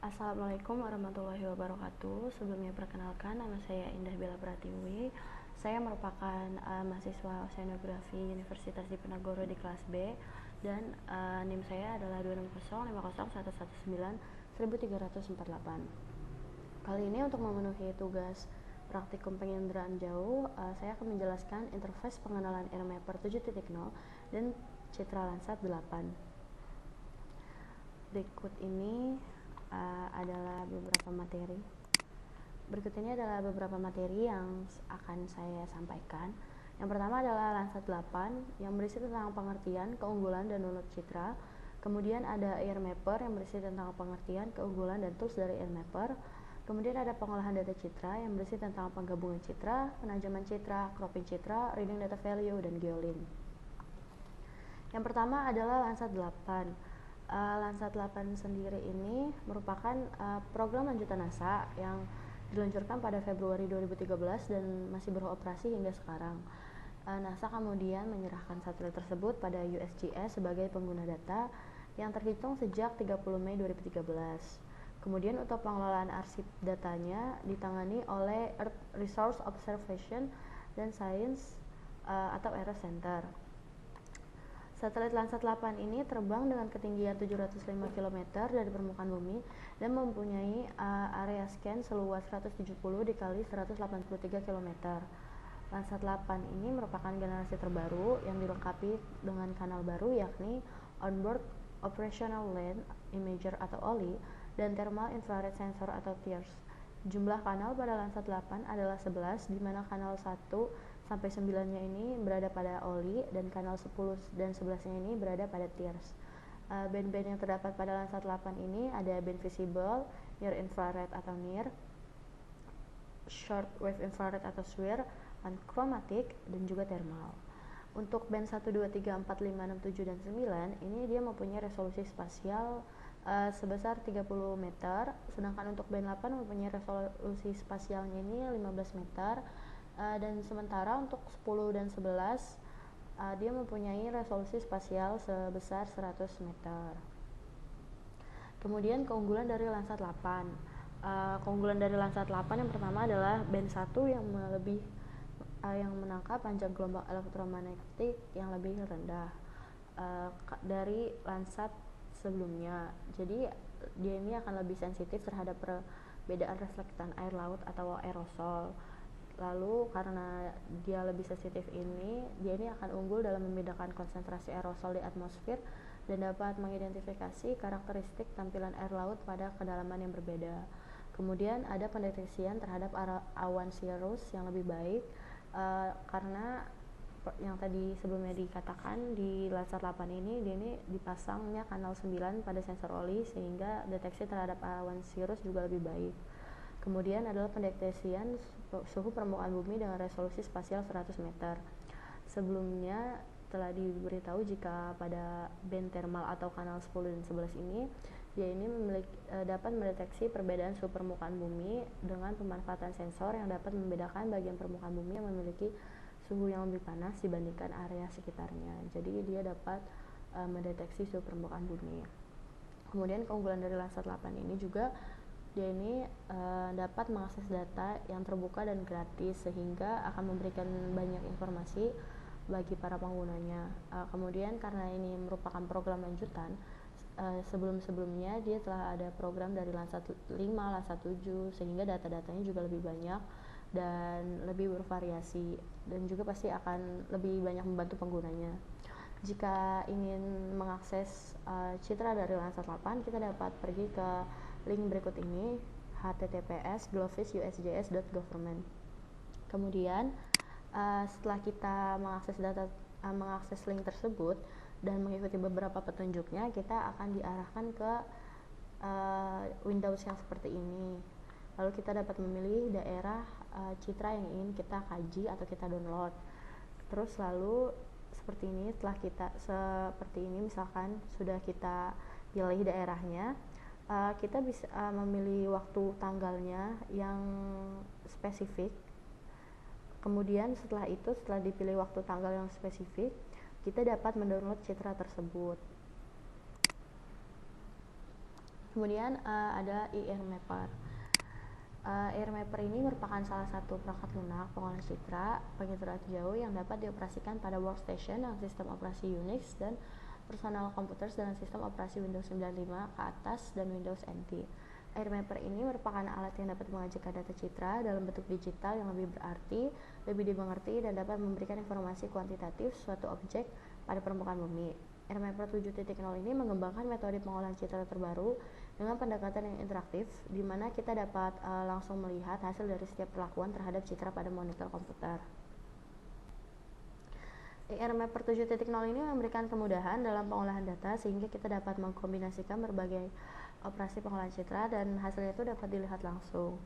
Assalamualaikum warahmatullahi wabarakatuh. Sebelumnya perkenalkan, nama saya Indah Bella Pratiwi. Saya merupakan mahasiswa Oceanografi Universitas Diponegoro di kelas B dan NIM saya adalah 2605011911348. Kali ini untuk memenuhi tugas praktikum penginderaan jauh, saya akan menjelaskan interface pengenalan AirMapper 7.0 dan Citra Landsat 8. Berikut ini adalah beberapa materi. Berikut ini adalah beberapa materi yang akan saya sampaikan. Yang pertama adalah Landsat 8 yang berisi tentang pengertian, keunggulan, dan download citra. Kemudian ada AirMapper yang berisi tentang pengertian, keunggulan, dan tools dari AirMapper. Kemudian ada pengolahan data citra yang berisi tentang penggabungan citra, penajaman citra, cropping citra, reading data value, dan geolink. Yang pertama adalah Landsat 8. Landsat 8 sendiri ini merupakan program lanjutan NASA yang diluncurkan pada Februari 2013 dan masih beroperasi hingga sekarang. NASA kemudian menyerahkan satelit tersebut pada USGS sebagai pengguna data yang terhitung sejak 30 Mei 2013. Kemudian untuk pengelolaan arsip datanya ditangani oleh Earth Resource Observation and Science atau EROS Center. Satelit Landsat 8 ini terbang dengan ketinggian 705 km dari permukaan bumi dan mempunyai area scan seluas 170 dikali 183 km. Landsat 8 ini merupakan generasi terbaru yang dilengkapi dengan kanal baru yakni Onboard Operational Land Imager atau OLI dan Thermal Infrared Sensor atau TIRS. Jumlah kanal pada Landsat 8 adalah 11, di mana kanal 1 sampai 9-nya ini berada pada OLI dan kanal 10 dan 11-nya ini berada pada TIRS. Band-band yang terdapat pada Landsat 8 ini ada band visible, near infrared atau NIR, short wave infrared atau SWIR, dan chromatic dan juga thermal. Untuk band 1, 2, 3, 4, 5, 6, 7, dan 9 ini dia mempunyai resolusi spasial sebesar 30 meter, sedangkan untuk band 8 mempunyai resolusi spasialnya ini 15 meter. Dan sementara untuk 10 dan 11 dia mempunyai resolusi spasial sebesar 100 meter. Kemudian keunggulan dari Landsat 8. Keunggulan dari Landsat 8 yang pertama adalah band 1 yang menangkap panjang gelombang elektromagnetik yang lebih rendah dari Landsat sebelumnya. Jadi dia ini akan lebih sensitif terhadap perbedaan reflektan air laut atau aerosol. Lalu karena dia lebih sensitif ini, dia ini akan unggul dalam membedakan konsentrasi aerosol di atmosfer dan dapat mengidentifikasi karakteristik tampilan air laut pada kedalaman yang berbeda. Kemudian ada pendeteksian terhadap awan cirrus yang lebih baik karena yang tadi sebelumnya dikatakan di Landsat 8 ini dia ini dipasangnya kanal 9 pada sensor OLI sehingga deteksi terhadap awan cirrus juga lebih baik. Kemudian adalah pendeteksian suhu permukaan bumi dengan resolusi spasial 100 meter. Sebelumnya telah diberitahu jika pada band thermal atau kanal 10 dan 11 ini dia ini dapat mendeteksi perbedaan suhu permukaan bumi dengan pemanfaatan sensor yang dapat membedakan bagian permukaan bumi yang memiliki suhu yang lebih panas dibandingkan area sekitarnya. Jadi dia dapat mendeteksi suhu permukaan bumi. Kemudian keunggulan dari Landsat 8 ini juga dia ini dapat mengakses data yang terbuka dan gratis sehingga akan memberikan banyak informasi bagi para penggunanya. Kemudian karena ini merupakan program lanjutan, sebelum-sebelumnya dia telah ada program dari Landsat 5, Landsat 7 sehingga data-datanya juga lebih banyak dan lebih bervariasi dan juga pasti akan lebih banyak membantu penggunanya. Jika ingin mengakses citra dari Landsat 8, kita dapat pergi ke link berikut ini, https://glovis.usgs.government. Kemudian setelah kita mengakses link tersebut dan mengikuti beberapa petunjuknya, kita akan diarahkan ke Windows yang seperti ini. Lalu kita dapat memilih daerah citra yang ingin kita kaji atau kita download. Terus lalu seperti ini misalkan sudah kita pilih daerahnya, kita bisa memilih waktu tanggalnya yang spesifik. Kemudian setelah dipilih waktu tanggal yang spesifik, kita dapat mendownload citra tersebut. Kemudian ada IR Mapper. IR Mapper ini merupakan salah satu perangkat lunak pengolah citra penginteraksi jauh yang dapat dioperasikan pada workstation dengan sistem operasi Unix dan personal computers dengan sistem operasi Windows 95 ke atas dan Windows NT. IR Mapper ini merupakan alat yang dapat mengajarkan data citra dalam bentuk digital yang lebih berarti, lebih dimengerti, dan dapat memberikan informasi kuantitatif suatu objek pada permukaan bumi. IR Mapper 7.0 ini mengembangkan metode pengolahan citra terbaru dengan pendekatan yang interaktif, di mana kita dapat langsung melihat hasil dari setiap perlakuan terhadap citra pada monitor komputer. IR Mapper 7.0 ini memberikan kemudahan dalam pengolahan data sehingga kita dapat mengkombinasikan berbagai operasi pengolahan citra dan hasilnya itu dapat dilihat langsung.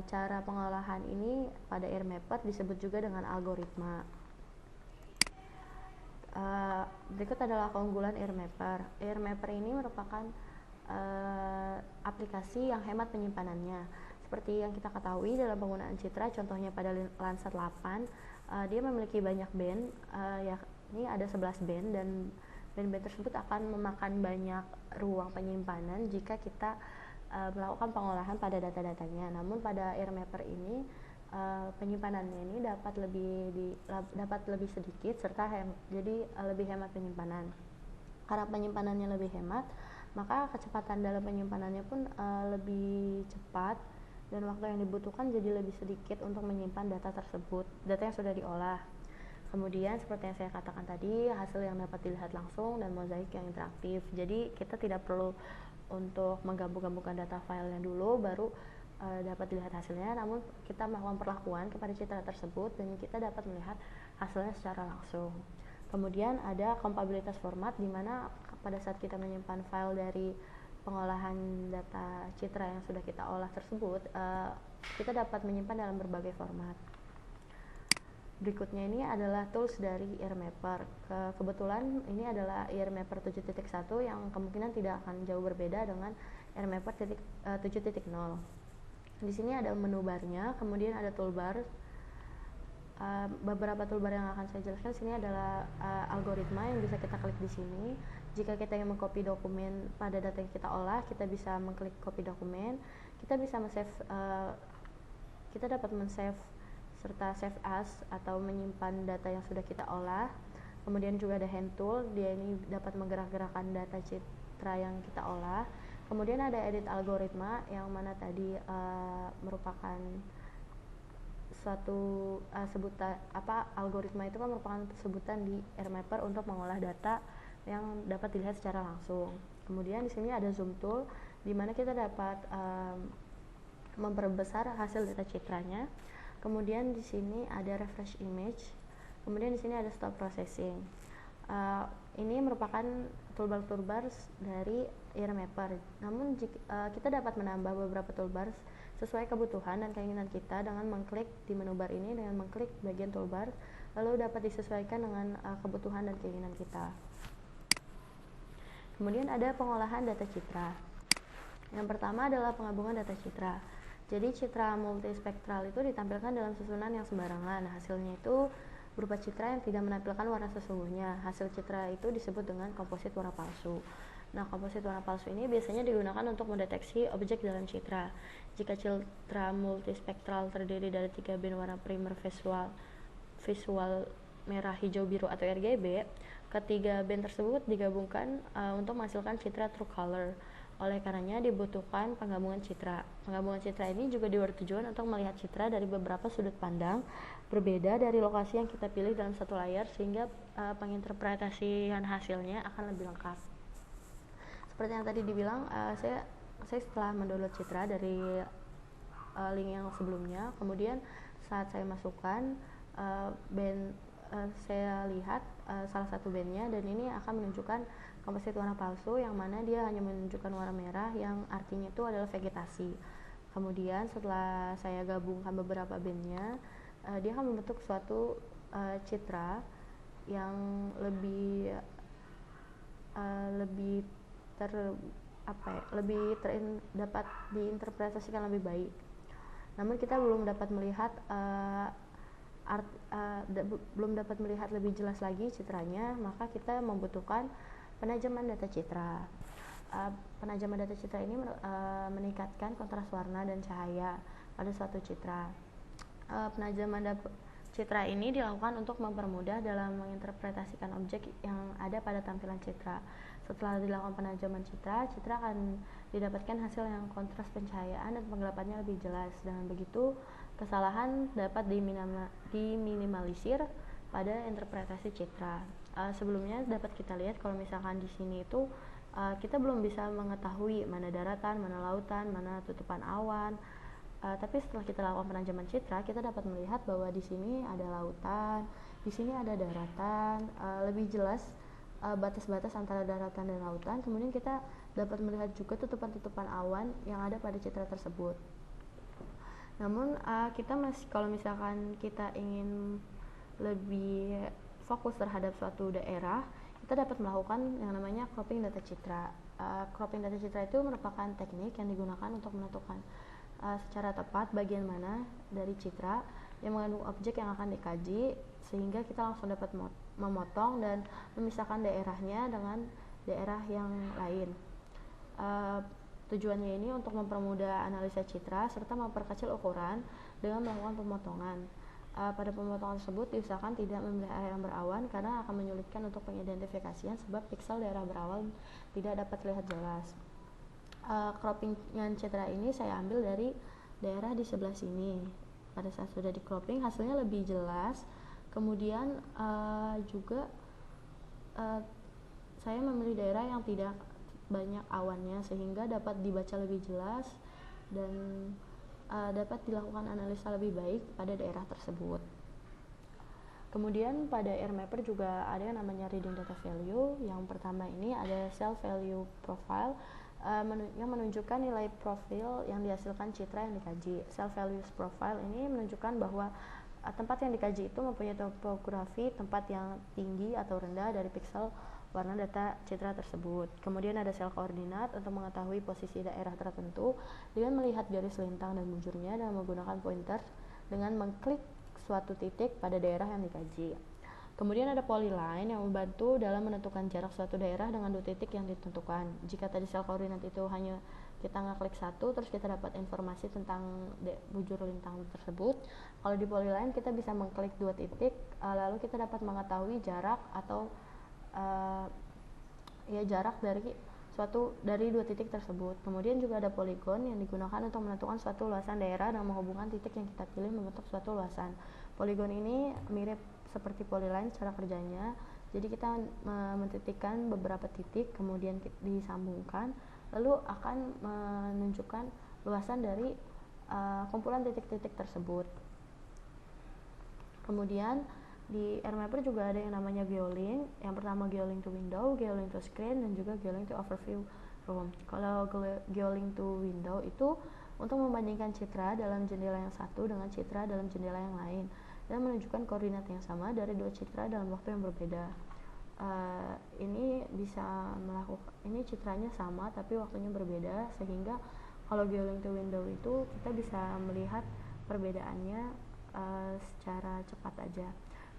Cara pengolahan ini pada IR Mapper disebut juga dengan algoritma. Berikut adalah keunggulan IR Mapper. IR Mapper ini merupakan aplikasi yang hemat penyimpanannya. Seperti yang kita ketahui dalam penggunaan citra, contohnya pada Landsat 8, dia memiliki banyak band, yakni ada 11 band, dan band-band tersebut akan memakan banyak ruang penyimpanan jika kita melakukan pengolahan pada data-datanya. Namun pada IR Mapper ini penyimpanannya ini dapat lebih sedikit serta jadi lebih hemat penyimpanan. Karena penyimpanannya lebih hemat, maka kecepatan dalam penyimpanannya pun lebih cepat dan waktu yang dibutuhkan jadi lebih sedikit untuk menyimpan data tersebut, data yang sudah diolah. Kemudian seperti yang saya katakan tadi, hasil yang dapat dilihat langsung dan mozaik yang interaktif. Jadi kita tidak perlu untuk menggabung-gabungkan data filenya dulu baru dapat dilihat hasilnya, namun kita melakukan perlakuan kepada citra tersebut dan kita dapat melihat hasilnya secara langsung. Kemudian ada kompatibilitas format, di mana pada saat kita menyimpan file dari pengolahan data citra yang sudah kita olah tersebut, kita dapat menyimpan dalam berbagai format. Berikutnya ini adalah tools dari IR Mapper. Kebetulan ini adalah IR Mapper 7.1 yang kemungkinan tidak akan jauh berbeda dengan IR Mapper 7.0. Di sini ada menu barnya, kemudian ada toolbar. Beberapa toolbar yang akan saya jelaskan di sini adalah algoritma yang bisa kita klik di sini. Jika kita ingin mengcopy dokumen pada data yang kita olah, kita bisa mengklik copy dokumen. Kita bisa kita dapat men-save serta save as atau menyimpan data yang sudah kita olah. Kemudian juga ada hand tool, dia ini dapat menggerak-gerakkan data citra yang kita olah. Kemudian ada edit algoritma yang mana tadi merupakan suatu sebutan algoritma itu kan merupakan sebutan di IR Mapper untuk mengolah data yang dapat dilihat secara langsung. Kemudian di sini ada zoom tool di mana kita dapat memperbesar hasil data citranya. Kemudian di sini ada refresh image. Kemudian di sini ada stop processing. Ini merupakan toolbar dari IR Mapper. Namun kita dapat menambah beberapa toolbar sesuai kebutuhan dan keinginan kita dengan mengklik di menu bar ini dengan mengklik bagian toolbar, lalu dapat disesuaikan dengan kebutuhan dan keinginan kita. Kemudian ada pengolahan data citra. Yang pertama adalah penggabungan data citra. Jadi citra multispektral itu ditampilkan dalam susunan yang sembarangan. Hasilnya itu berupa citra yang tidak menampilkan warna sesungguhnya. Hasil citra itu disebut dengan komposit warna palsu. Nah, komposit warna palsu ini biasanya digunakan untuk mendeteksi objek dalam citra. Jika citra multispektral terdiri dari 3 band warna primer visual merah, hijau, biru atau RGB, ketiga band tersebut digabungkan untuk menghasilkan citra true color. Oleh karenanya dibutuhkan penggabungan citra. Penggabungan citra ini juga bertujuan untuk melihat citra dari beberapa sudut pandang berbeda dari lokasi yang kita pilih dalam satu layar, sehingga penginterpretasian hasilnya akan lebih lengkap. Seperti yang tadi dibilang, saya setelah mendownload citra dari link yang sebelumnya, kemudian saat saya masukkan band, saya lihat salah satu bandnya, dan ini akan menunjukkan komposit warna palsu yang mana dia hanya menunjukkan warna merah yang artinya itu adalah vegetasi. Kemudian setelah saya gabungkan beberapa bandnya, dia akan membentuk suatu citra yang dapat diinterpretasikan lebih baik. Namun kita belum dapat melihat lebih jelas lagi citranya, maka kita membutuhkan penajaman data citra. Penajaman data citra ini meningkatkan kontras warna dan cahaya pada suatu citra. Penajaman citra ini dilakukan untuk mempermudah dalam menginterpretasikan objek yang ada pada tampilan citra. Setelah dilakukan penajaman citra, citra akan didapatkan hasil yang kontras pencahayaan dan penggelapannya lebih jelas. Dengan begitu, kesalahan dapat diminimalisir pada interpretasi citra. Sebelumnya dapat kita lihat kalau misalkan di sini itu kita belum bisa mengetahui mana daratan, mana lautan, mana tutupan awan. Tapi setelah kita lakukan penajaman citra, kita dapat melihat bahwa di sini ada lautan, di sini ada daratan, lebih jelas batas-batas antara daratan dan lautan. Kemudian kita dapat melihat juga tutupan-tutupan awan yang ada pada citra tersebut. Namun kita kalau misalkan kita ingin lebih fokus terhadap suatu daerah, kita dapat melakukan yang namanya cropping data citra. Cropping data citra itu merupakan teknik yang digunakan untuk menentukan secara tepat bagian mana dari citra yang mengandung objek yang akan dikaji, sehingga kita langsung dapat memotong dan memisahkan daerahnya dengan daerah yang lain. Tujuannya ini untuk mempermudah analisa citra serta memperkecil ukuran dengan melakukan pemotongan. Pada pemotongan tersebut diusahakan tidak memilih area yang berawan karena akan menyulitkan untuk pengidentifikasian sebab piksel daerah berawan tidak dapat terlihat jelas. Croppingan citra ini saya ambil dari daerah di sebelah sini. Pada saat sudah di cropping hasilnya lebih jelas. Kemudian juga saya memilih daerah yang tidak banyak awannya sehingga dapat dibaca lebih jelas dan dapat dilakukan analisa lebih baik pada daerah tersebut. Kemudian pada RMapper juga ada yang namanya reading data value. Yang pertama ini ada self value profile yang menunjukkan nilai profil yang dihasilkan citra yang dikaji. Self value profile ini menunjukkan bahwa tempat yang dikaji itu mempunyai topografi tempat yang tinggi atau rendah dari piksel warna data citra tersebut. Kemudian ada sel koordinat untuk mengetahui posisi daerah tertentu dengan melihat garis lintang dan bujurnya dan menggunakan pointer dengan mengklik suatu titik pada daerah yang dikaji. Kemudian ada polyline yang membantu dalam menentukan jarak suatu daerah dengan dua titik yang ditentukan. Jika tadi sel koordinat itu hanya kita ngeklik satu, terus kita dapat informasi tentang bujur lintang tersebut. Kalau di polyline kita bisa mengklik dua titik, lalu kita dapat mengetahui jarak atau jarak dari dua titik tersebut. Kemudian juga ada poligon yang digunakan untuk menentukan suatu luasan daerah dan menghubungkan titik yang kita pilih membentuk suatu luasan. Poligon ini mirip seperti polyline cara kerjanya. Jadi kita mentitikkan beberapa titik kemudian disambungkan lalu akan menunjukkan luasan dari kumpulan titik-titik tersebut. Kemudian di RMapper juga ada yang namanya geolink. Yang pertama geolink to window, geolink to screen, dan juga geolink to overview room. Kalau geolink to window itu untuk membandingkan citra dalam jendela yang satu dengan citra dalam jendela yang lain dan menunjukkan koordinat yang sama dari dua citra dalam waktu yang berbeda. Ini citranya sama tapi waktunya berbeda, sehingga kalau geolink to window itu kita bisa melihat perbedaannya secara cepat aja.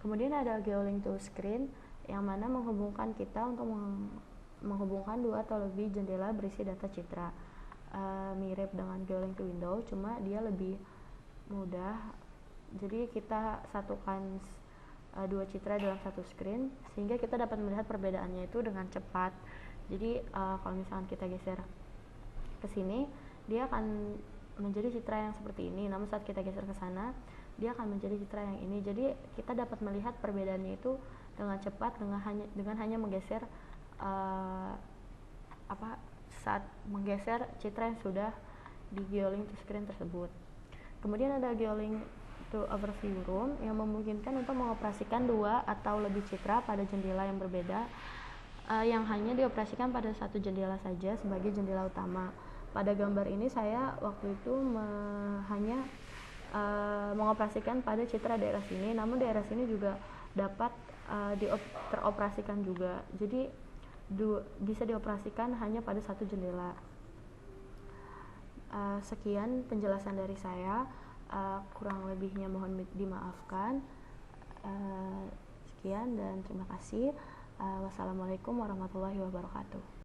Kemudian ada geolink to screen yang mana menghubungkan kita untuk menghubungkan dua atau lebih jendela berisi data citra. Mirip dengan geolink to window, cuma dia lebih mudah. Jadi kita satukan dua citra dalam satu screen sehingga kita dapat melihat perbedaannya itu dengan cepat. Jadi kalau misalkan kita geser ke sini, dia akan menjadi citra yang seperti ini. Namun saat kita geser ke sana, dia akan menjadi citra yang ini. Jadi kita dapat melihat perbedaannya itu dengan cepat dengan hanya menggeser saat menggeser citra yang sudah di geolink to screen tersebut. Kemudian ada geolink to overview room yang memungkinkan untuk mengoperasikan dua atau lebih citra pada jendela yang berbeda yang hanya dioperasikan pada satu jendela saja sebagai jendela utama. Pada gambar ini saya waktu itu hanya mengoperasikan pada citra daerah sini, namun daerah sini juga dapat teroperasikan juga. Jadi bisa dioperasikan hanya pada satu jendela. Sekian penjelasan dari saya. Kurang lebihnya mohon dimaafkan. Sekian dan terima kasih. Wassalamualaikum warahmatullahi wabarakatuh.